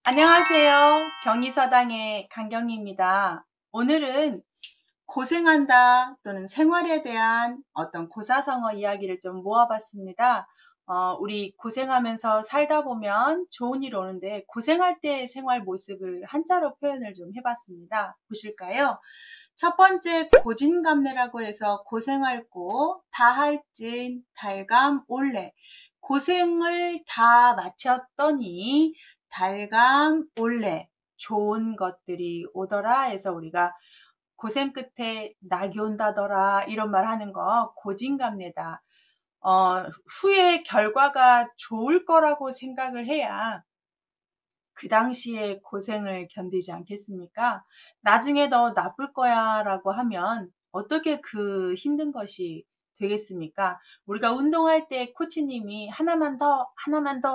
안녕하세요. 경의서당의 강경희입니다. 오늘은 고생한다 또는 생활에 대한 어떤 고사성어 이야기를 좀 모아봤습니다. 우리 고생하면서 살다 보면 좋은 일 오는데 고생할 때의 생활 모습을 한자로 표현을 좀 해봤습니다. 보실까요? 첫 번째 고진감래라고 해서 고생할 고, 다할진, 달감, 올래. 고생을 다 마쳤더니 달감, 올래. 좋은 것들이 오더라 해서 우리가 고생 끝에 낙이 온다더라 이런 말 하는 거 고진감래다. 후에 결과가 좋을 거라고 생각을 해야 그 당시에 고생을 견디지 않겠습니까? 나중에 더 나쁠 거야 라고 하면 어떻게 그 힘든 것이 되겠습니까? 우리가 운동할 때 코치님이 하나만 더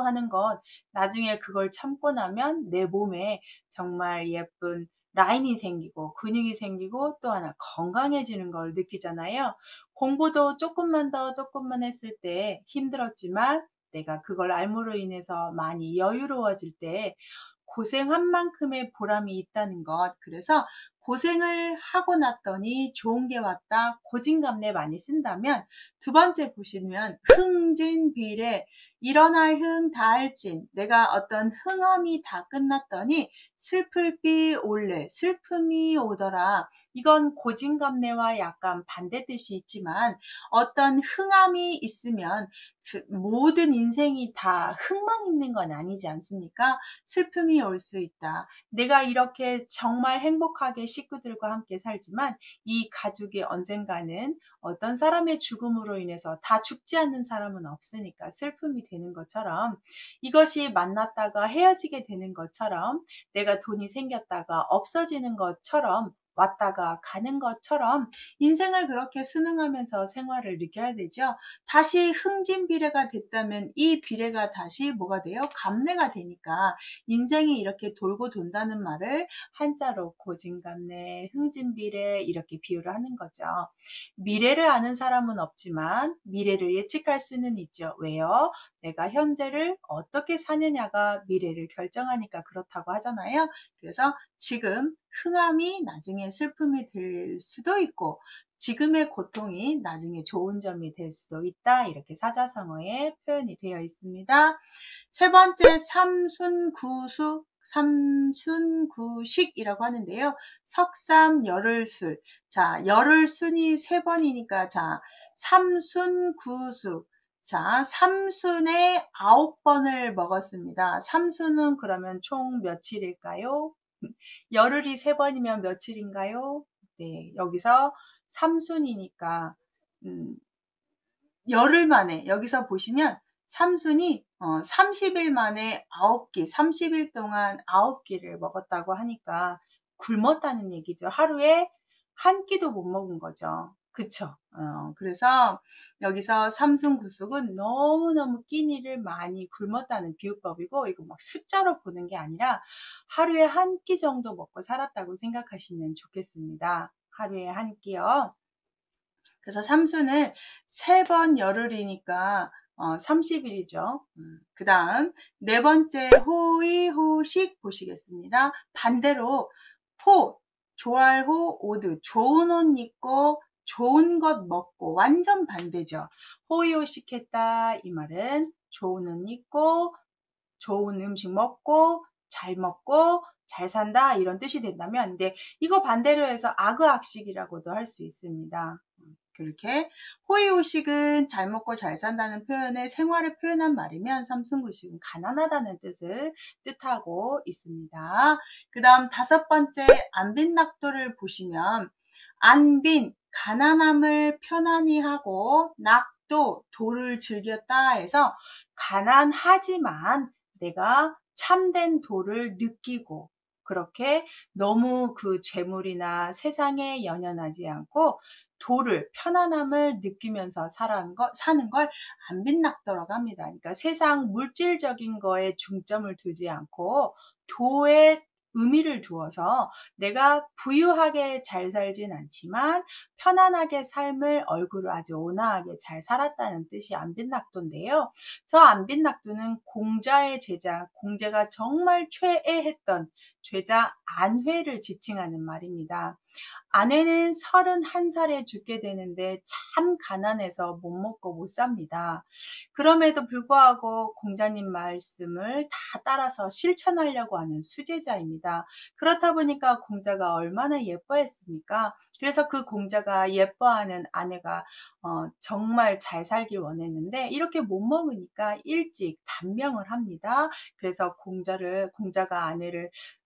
하는 것 나중에 그걸 참고 나면 내 몸에 정말 예쁜 라인이 생기고 근육이 생기고 또 하나 건강해지는 걸 느끼잖아요. 공부도 조금만 했을 때 힘들었지만 내가 그걸 알므로 인해서 많이 여유로워질 때 고생한 만큼의 보람이 있다는 것. 그래서 고생을 하고 났더니 좋은 게 왔다. 고진감래 많이 쓴다면 두 번째 보시면 흥진비례 일어날 흥 다할진 내가 어떤 흥함이 다 끝났더니 슬플비 올래 슬픔이 오더라. 이건 고진감래와 약간 반대 뜻이 있지만 어떤 흥함이 있으면 모든 인생이 다 흥만 있는 건 아니지 않습니까? 슬픔이 올 수 있다. 내가 이렇게 정말 행복하게 식구들과 함께 살지만 이 가족이 언젠가는 어떤 사람의 죽음으로 인해서 다 죽지 않는 사람은 없으니까 슬픔이 되는 것처럼 이것이 만났다가 헤어지게 되는 것처럼 내가 돈이 생겼다가 없어지는 것처럼 왔다가 가는 것처럼 인생을 그렇게 순응하면서 생활을 느껴야 되죠. 다시 흥진비례가 됐다면 이 비례가 다시 뭐가 돼요? 감래가 되니까 인생이 이렇게 돌고 돈다는 말을 한자로 고진감래, 흥진비례 이렇게 비유를 하는 거죠. 미래를 아는 사람은 없지만 미래를 예측할 수는 있죠. 왜요? 내가 현재를 어떻게 사느냐가 미래를 결정하니까 그렇다고 하잖아요. 그래서 지금 흥함이 나중에 슬픔이 될 수도 있고 지금의 고통이 나중에 좋은 점이 될 수도 있다. 이렇게 사자성어에 표현이 되어 있습니다. 세 번째 삼순구수, 삼순구식이라고 하는데요. 석삼 열흘술. 자, 열흘순이 세 번이니까 자, 삼순구수. 자, 삼순에 9번을 먹었습니다. 삼순은 그러면 총 며칠일까요? 열흘이 세 번이면 며칠인가요? 네, 여기서 삼순이니까 열흘 만에 여기서 보시면 삼순이 30일 만에 9끼, 30일 동안 9끼를 먹었다고 하니까 굶었다는 얘기죠. 하루에 한 끼도 못 먹은 거죠. 그쵸? 그래서 여기서 삼순구숙은 너무너무 끼니를 많이 굶었다는 비유법이고 이거 막 숫자로 보는 게 아니라 하루에 한 끼 정도 먹고 살았다고 생각하시면 좋겠습니다. 하루에 한 끼요. 그래서 삼수는 세 번 열흘이니까 30일이죠. 그 다음 네 번째 호의 호식 보시겠습니다. 반대로 호, 조알호, 오드 좋은 옷 입고 좋은 것 먹고 완전 반대죠. 호의호식 했다 이 말은 좋은 옷 입고 좋은 음식 먹고 잘 산다 이런 뜻이 된다면 근데 이거 반대로 해서 악의학식이라고도 할 수 있습니다. 그렇게 호의호식은 잘 먹고 잘 산다는 표현에 생활을 표현한 말이면 삼순구식은 가난하다는 뜻을 뜻하고 있습니다. 그 다음 다섯 번째 안빈낙도를 보시면 안빈 가난함을 편안히 하고 낙도 도를 즐겼다 해서 가난하지만 내가 참된 도를 느끼고 그렇게 너무 그 재물이나 세상에 연연하지 않고 도를 편안함을 느끼면서 사는 걸 안빈낙도라고 합니다. 그러니까 세상 물질적인 거에 중점을 두지 않고 도에 의미를 두어서 내가 부유하게 잘 살진 않지만 편안하게 삶을 얼굴을 아주 온화하게 잘 살았다는 뜻이 안빈낙도인데요. 저 안빈낙도는 공자의 제자, 공자가 정말 최애했던 죄자 안회를 지칭하는 말입니다. 아내는 31살에 죽게 되는데 참 가난해서 못 먹고 못 삽니다. 그럼에도 불구하고 공자님 말씀을 다 따라서 실천하려고 하는 수제자입니다. 그렇다 보니까 공자가 얼마나 예뻐했습니까? 그래서 그 공자가 예뻐하는 아내가 정말 잘 살길 원했는데 이렇게 못 먹으니까 일찍 단명을 합니다. 그래서 공자가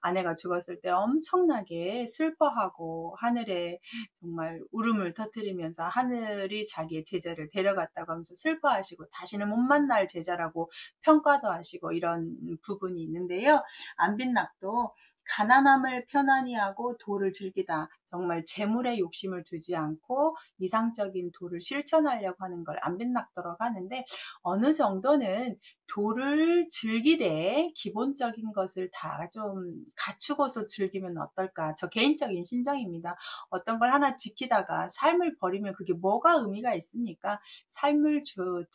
아내가 죽었을 때 엄청나게 슬퍼하고 하늘에 정말 울음을 터뜨리면서 하늘이 자기의 제자를 데려갔다고 하면서 슬퍼하시고 다시는 못 만날 제자라고 평가도 하시고 이런 부분이 있는데요. 안빈낙도 가난함을 편안히 하고 도를 즐기다. 정말 재물에 욕심을 두지 않고 이상적인 도를 실천하려고 하는 걸 안빈낙도라고 하는데 어느 정도는 도를 즐기되 기본적인 것을 다 좀 갖추고서 즐기면 어떨까? 저 개인적인 신정입니다. 어떤 걸 하나 지키다가 삶을 버리면 그게 뭐가 의미가 있습니까? 삶을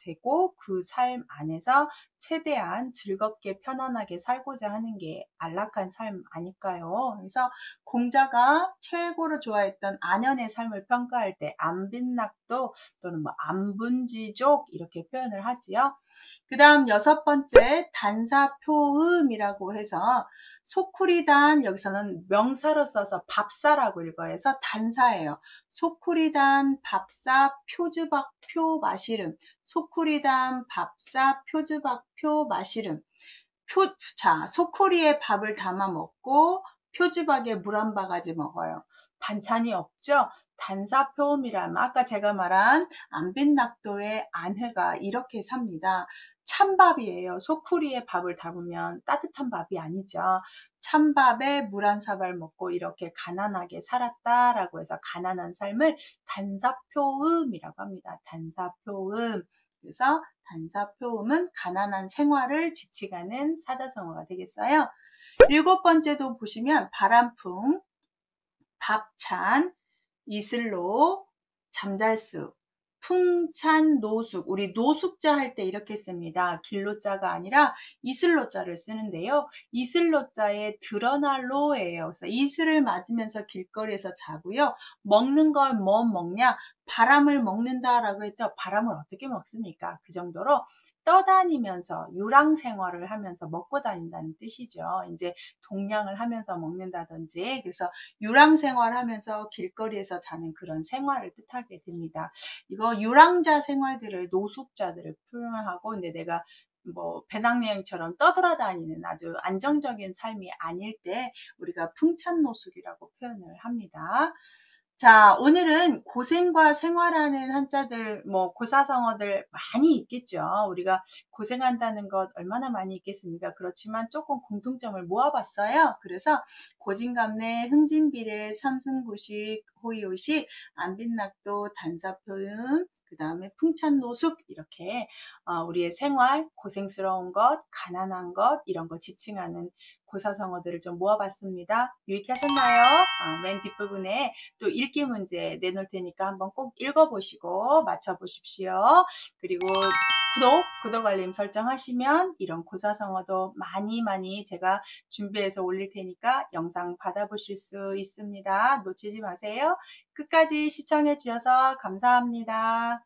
되고 그 삶 안에서 최대한 즐겁게 편안하게 살고자 하는 게 안락한 삶 아닐까요? 그래서 공자가 최고로 좋아했던 안연의 삶을 평가할 때 안빈낙도 또는 뭐 안분지족 이렇게 표현을 하지요. 그 다음 6번째 단사표음이라고 해서 소쿠리단 여기서는 명사로 써서 밥사라고 읽어요. 해서 단사예요. 소쿠리단 밥사 표주박표 마시름. 소쿠리단 밥사 표주박표 마시름. 자, 소쿠리에 밥을 담아 먹고 표주박에 물 한 바가지 먹어요. 반찬이 없죠? 단사표음이라면 아까 제가 말한 안빈낙도의 안회가 이렇게 삽니다. 찬밥이에요. 소쿠리에 밥을 담으면 따뜻한 밥이 아니죠. 찬밥에 물 한 사발 먹고 이렇게 가난하게 살았다라고 해서 가난한 삶을 단사표음이라고 합니다. 단사표음. 그래서 단사표음은 가난한 생활을 지칭하는 사자성어가 되겠어요. 7번째도 보시면 바람풍, 밥찬, 이슬로, 잠잘수, 풍찬, 노숙. 우리 노숙자 할 때 이렇게 씁니다. 길로자가 아니라 이슬로자를 쓰는데요. 이슬로자에 드러날로예요. 그래서 이슬을 맞으면서 길거리에서 자고요. 먹는 걸 뭐 먹냐? 바람을 먹는다라고 했죠. 바람을 어떻게 먹습니까? 그 정도로 떠다니면서 유랑 생활을 하면서 먹고 다닌다는 뜻이죠. 이제 동냥을 하면서 먹는다든지 그래서 유랑 생활하면서 길거리에서 자는 그런 생활을 뜻하게 됩니다. 이거 유랑자 생활들을 노숙자들을 표현하고 근데 내가 뭐 배낭여행처럼 떠돌아다니는 아주 안정적인 삶이 아닐 때 우리가 풍찬노숙이라고 표현을 합니다. 자, 오늘은 고생과 생활하는 한자들, 뭐, 고사성어들 많이 있겠죠. 우리가 고생한다는 것 얼마나 많이 있겠습니까? 그렇지만 조금 공통점을 모아봤어요. 그래서 고진감래, 흥진비례, 삼순구식, 호의호식, 안빈낙도, 단사표음, 그 다음에 풍찬노숙 이렇게 우리의 생활, 고생스러운 것, 가난한 것 이런 거 지칭하는 고사성어들을 좀 모아봤습니다. 유익하셨나요? 맨 뒷부분에 또 읽기 문제 내놓을 테니까 한번 꼭 읽어보시고 맞춰보십시오. 그리고 구독 알림 설정하시면 이런 고사성어도 많이 제가 준비해서 올릴 테니까 영상 받아보실 수 있습니다. 놓치지 마세요. 끝까지 시청해 주셔서 감사합니다.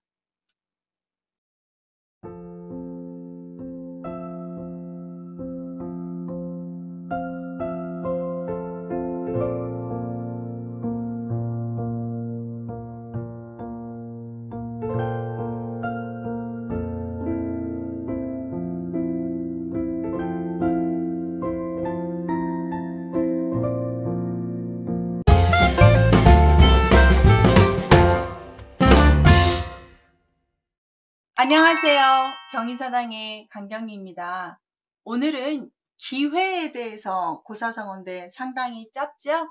안녕하세요. 경인사당의 강경희입니다. 오늘은 기회에 대해서 고사성어인데 상당히 짧죠?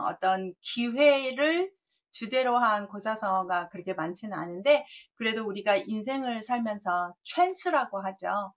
어떤 기회를 주제로 한 고사성어가 그렇게 많지는 않은데 그래도 우리가 인생을 살면서 찬스라고 하죠.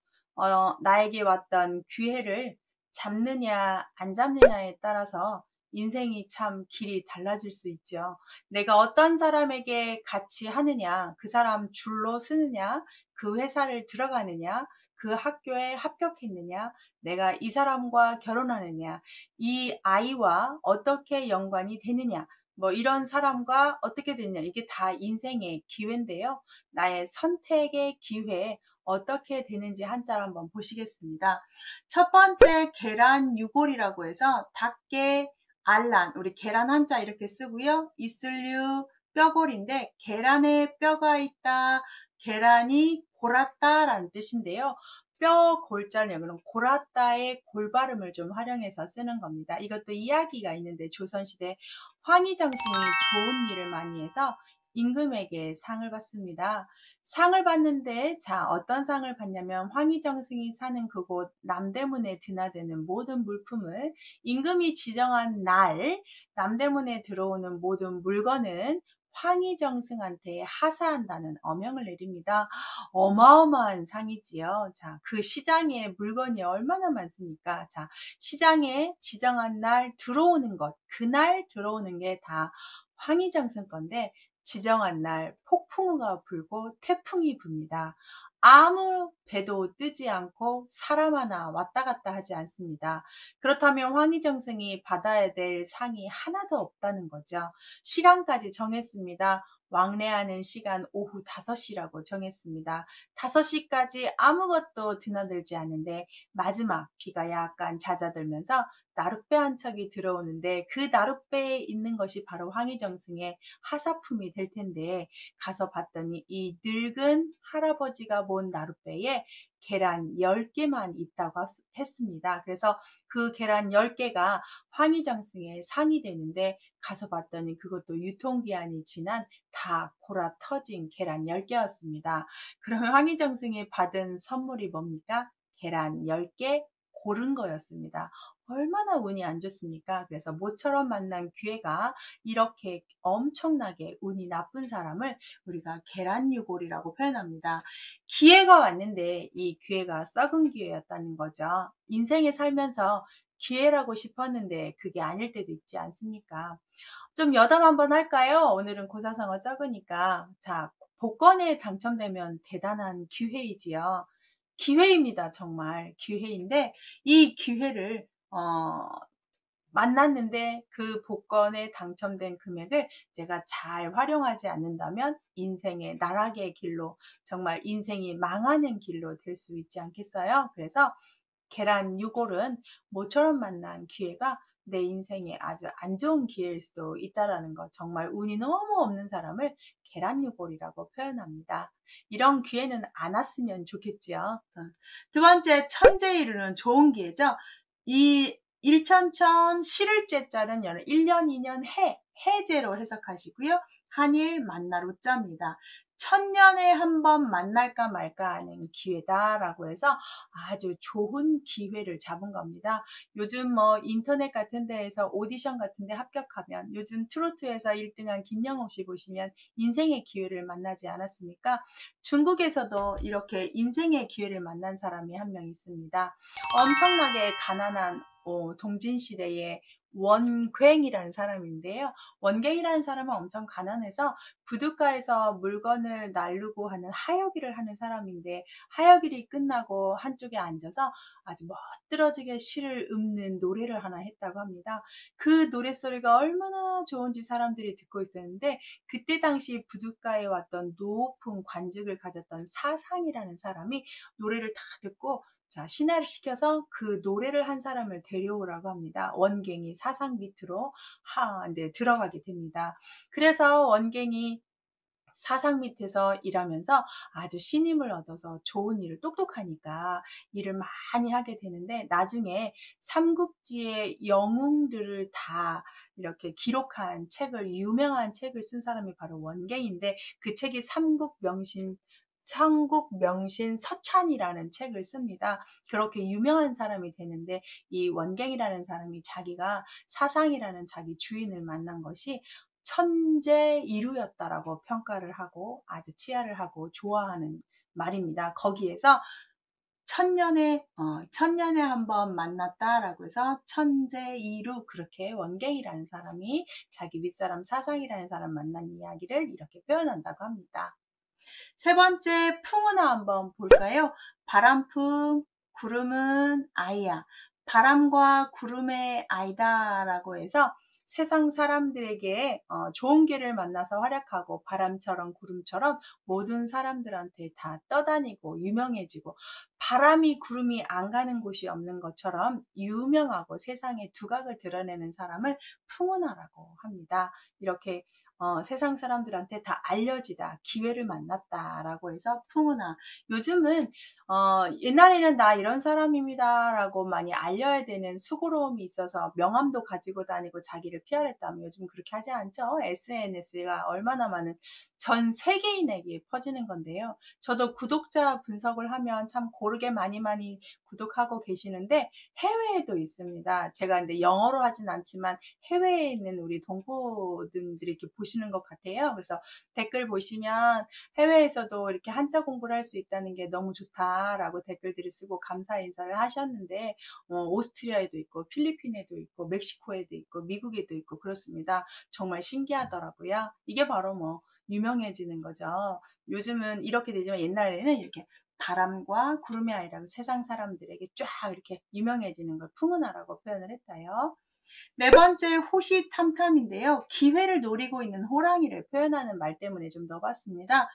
나에게 왔던 기회를 잡느냐 안 잡느냐에 따라서 인생이 참 길이 달라질 수 있죠. 내가 어떤 사람에게 같이 하느냐, 그 사람 줄로 쓰느냐, 그 회사를 들어가느냐, 그 학교에 합격했느냐, 내가 이 사람과 결혼하느냐, 이 아이와 어떻게 연관이 되느냐, 뭐 이런 사람과 어떻게 되느냐, 이게 다 인생의 기회인데요. 나의 선택의 기회, 어떻게 되는지 한자로 한번 보시겠습니다. 첫 번째 계란 유골이라고 해서 닭게 알란, 우리 계란 한자 이렇게 쓰고요. 이슬류 뼈골인데 계란에 뼈가 있다, 계란이 골았다라는 뜻인데요. 뼈 골자는 그럼 골았다의 골발음을 좀 활용해서 쓰는 겁니다. 이것도 이야기가 있는데 조선시대 황희정신이 좋은 일을 많이 해서 임금에게 상을 받습니다. 상을 받는데 자 어떤 상을 받냐면 황희정승이 사는 그곳 남대문에 드나드는 모든 물품을 임금이 지정한 날 남대문에 들어오는 모든 물건은 황희정승한테 하사한다는 어명을 내립니다. 어마어마한 상이지요. 자, 그 시장에 물건이 얼마나 많습니까? 자, 시장에 지정한 날 들어오는 것, 그날 들어오는 게 다 황희정승 건데 지정한 날 폭풍우가 불고 태풍이 붑니다. 아무 배도 뜨지 않고 사람 하나 왔다 갔다 하지 않습니다. 그렇다면 황희정승이 받아야 될 상이 하나도 없다는 거죠. 시간까지 정했습니다. 왕래하는 시간 오후 5시라고 정했습니다. 5시까지 아무것도 드나들지 않는데 마지막 비가 약간 잦아들면서 나룻배 한 척이 들어오는데 그 나룻배에 있는 것이 바로 황희정승의 하사품이 될 텐데 가서 봤더니 이 늙은 할아버지가 몬 나룻배에 계란 10개만 있다고 했습니다. 그래서 그 계란 10개가 황희정승의 상이 되는데 가서 봤더니 그것도 유통기한이 지난 다 골아 터진 계란 10개였습니다. 그러면 황희정승이 받은 선물이 뭡니까? 계란 10개 고른 거였습니다. 얼마나 운이 안 좋습니까? 그래서 모처럼 만난 기회가 이렇게 엄청나게 운이 나쁜 사람을 우리가 계란유골이라고 표현합니다. 기회가 왔는데 이 기회가 썩은 기회였다는 거죠. 인생에 살면서 기회라고 싶었는데 그게 아닐 때도 있지 않습니까? 좀 여담 한번 할까요? 오늘은 고사성어 적으니까. 자, 복권에 당첨되면 대단한 기회이지요. 기회입니다. 정말 기회인데 이 기회를 만났는데 그 복권에 당첨된 금액을 제가 잘 활용하지 않는다면 인생의 나락의 길로 정말 인생이 망하는 길로 될 수 있지 않겠어요? 그래서 계란 유골은 모처럼 만난 기회가 내 인생에 아주 안 좋은 기회일 수도 있다라는 것. 정말 운이 너무 없는 사람을 계란 유골이라고 표현합니다. 이런 기회는 안 왔으면 좋겠지요. 두 번째, 천재에 이르는 좋은 기회죠. 이 일천천 실을제자는 1년, 2년, 해제로 해석하시고요. 한일 만나로 자입니다. 천년에 한 번 만날까 말까 하는 기회다라고 해서 아주 좋은 기회를 잡은 겁니다. 요즘 뭐 인터넷 같은 데에서 오디션 같은 데 합격하면 요즘 트로트에서 1등한 김영옥 씨 보시면 인생의 기회를 만나지 않았습니까? 중국에서도 이렇게 인생의 기회를 만난 사람이 한 명 있습니다. 엄청나게 가난한 동진시대에 원괭이라는 사람인데요. 원괭이라는 사람은 엄청 가난해서 부둣가에서 물건을 나르고 하는 하여기를 하는 사람인데 하여기이 끝나고 한쪽에 앉아서 아주 멋들어지게 시를 읊는 노래를 하나 했다고 합니다. 그 노랫소리가 얼마나 좋은지 사람들이 듣고 있었는데 그때 당시 부둣가에 왔던 높은 관직을 가졌던 사상이라는 사람이 노래를 다 듣고 자, 신하를 시켜서 그 노래를 한 사람을 데려오라고 합니다. 원갱이 사상 밑으로 들어가게 됩니다. 그래서 원갱이 사상 밑에서 일하면서 아주 신임을 얻어서 좋은 일을 똑똑하니까 일을 많이 하게 되는데 나중에 삼국지의 영웅들을 다 이렇게 기록한 책을 유명한 책을 쓴 사람이 바로 원갱인데 그 책이 삼국명신 서찬이라는 책을 씁니다. 그렇게 유명한 사람이 되는데 이 원갱이라는 사람이 자기가 사상이라는 자기 주인을 만난 것이 천재 이루였다라고 평가를 하고 아주 치하를 하고 좋아하는 말입니다. 거기에서 천년에 한 번 만났다라고 해서 천재이루, 그렇게 원갱이라는 사람이 자기 윗사람 사상이라는 사람 만난 이야기를 이렇게 표현한다고 합니다. 세 번째, 풍운하 한번 볼까요? 바람풍, 구름은 아이야. 바람과 구름의 아이다라고 해서 세상 사람들에게 좋은 길을 만나서 활약하고 바람처럼 구름처럼 모든 사람들한테 다 떠다니고 유명해지고, 바람이 구름이 안 가는 곳이 없는 것처럼 유명하고 세상에 두각을 드러내는 사람을 풍운하라고 합니다. 이렇게 세상 사람들한테 다 알려지다, 기회를 만났다라고 해서 풍운하. 요즘은 옛날에는 나 이런 사람입니다 라고 많이 알려야 되는 수고로움이 있어서 명함도 가지고 다니고 자기를 PR했다면, 요즘 그렇게 하지 않죠. SNS가 얼마나 많은 전 세계인에게 퍼지는 건데요. 저도 구독자 분석을 하면 참 고르게 많이 구독하고 계시는데 해외에도 있습니다. 제가 근데 영어로 하진 않지만 해외에 있는 우리 동포들이 이렇게 보시는 것 같아요. 그래서 댓글 보시면 해외에서도 이렇게 한자 공부를 할 수 있다는 게 너무 좋다라고 댓글들을 쓰고 감사 인사를 하셨는데, 오스트리아에도 있고 필리핀에도 있고 멕시코에도 있고 미국에도 있고 그렇습니다. 정말 신기하더라고요. 이게 바로 뭐 유명해지는 거죠. 요즘은 이렇게 되지만 옛날에는 이렇게 바람과 구름의 아이라고 세상 사람들에게 쫙 이렇게 유명해지는 걸 풍운하라고 표현을 했다요. 네 번째, 호시탐탐인데요. 기회를 노리고 있는 호랑이를 표현하는 말 때문에 좀 넣어봤습니다.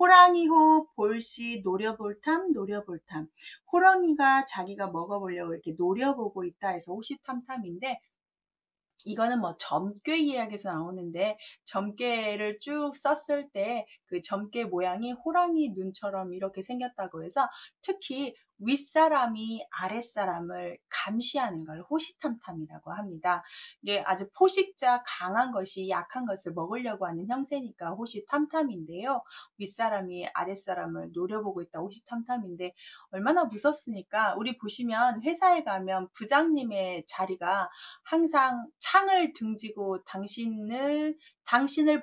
호랑이호 볼시 노려볼탐 노려볼탐. 호랑이가 자기가 먹어보려고 이렇게 노려보고 있다 해서 호시탐탐인데, 이거는 뭐 점괘 이야기에서 나오는데, 점괘를 쭉 썼을 때 그 점괘 모양이 호랑이 눈처럼 이렇게 생겼다고 해서 특히 윗사람이 아랫사람을 감시하는 걸 호시탐탐이라고 합니다. 이게 아주 포식자 강한 것이 약한 것을 먹으려고 하는 형세니까 호시탐탐인데요. 윗사람이 아랫사람을 노려보고 있다 호시탐탐인데, 얼마나 무섭습니까? 우리 보시면 회사에 가면 부장님의 자리가 항상 창을 등지고 당신을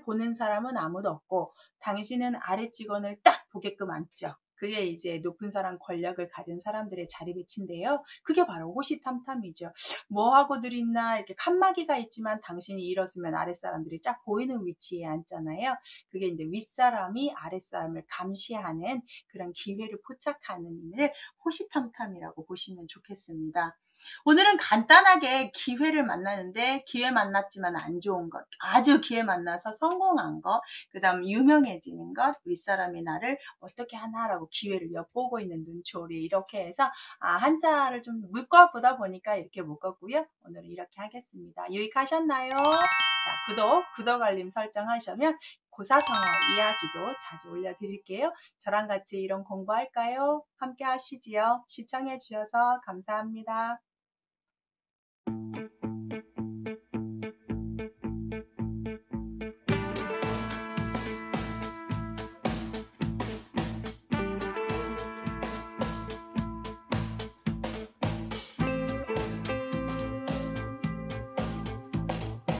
보는 사람은 아무도 없고 당신은 아래 직원을 딱 보게끔 앉죠. 그게 이제 높은 사람, 권력을 가진 사람들의 자리 배치인데요. 그게 바로 호시탐탐이죠. 뭐 하고들 있나, 이렇게 칸막이가 있지만 당신이 일어서면 아랫사람들이 쫙 보이는 위치에 앉잖아요. 그게 이제 윗사람이 아랫사람을 감시하는 그런 기회를 포착하는 일을 호시탐탐이라고 보시면 좋겠습니다. 오늘은 간단하게 기회를 만나는데, 기회 만났지만 안 좋은 것, 아주 기회 만나서 성공한 것, 그 다음 유명해지는 것, 윗사람이 나를 어떻게 하나라고 기회를 엿보고 있는 눈초리, 이렇게 해서 한자를 좀 묶어보다 보니까 이렇게 묶었고요. 오늘은 이렇게 하겠습니다. 유익하셨나요? 자, 구독 알림 설정하시면 고사성어 이야기도 자주 올려드릴게요. 저랑 같이 이런 공부할까요? 함께 하시지요. 시청해 주셔서 감사합니다.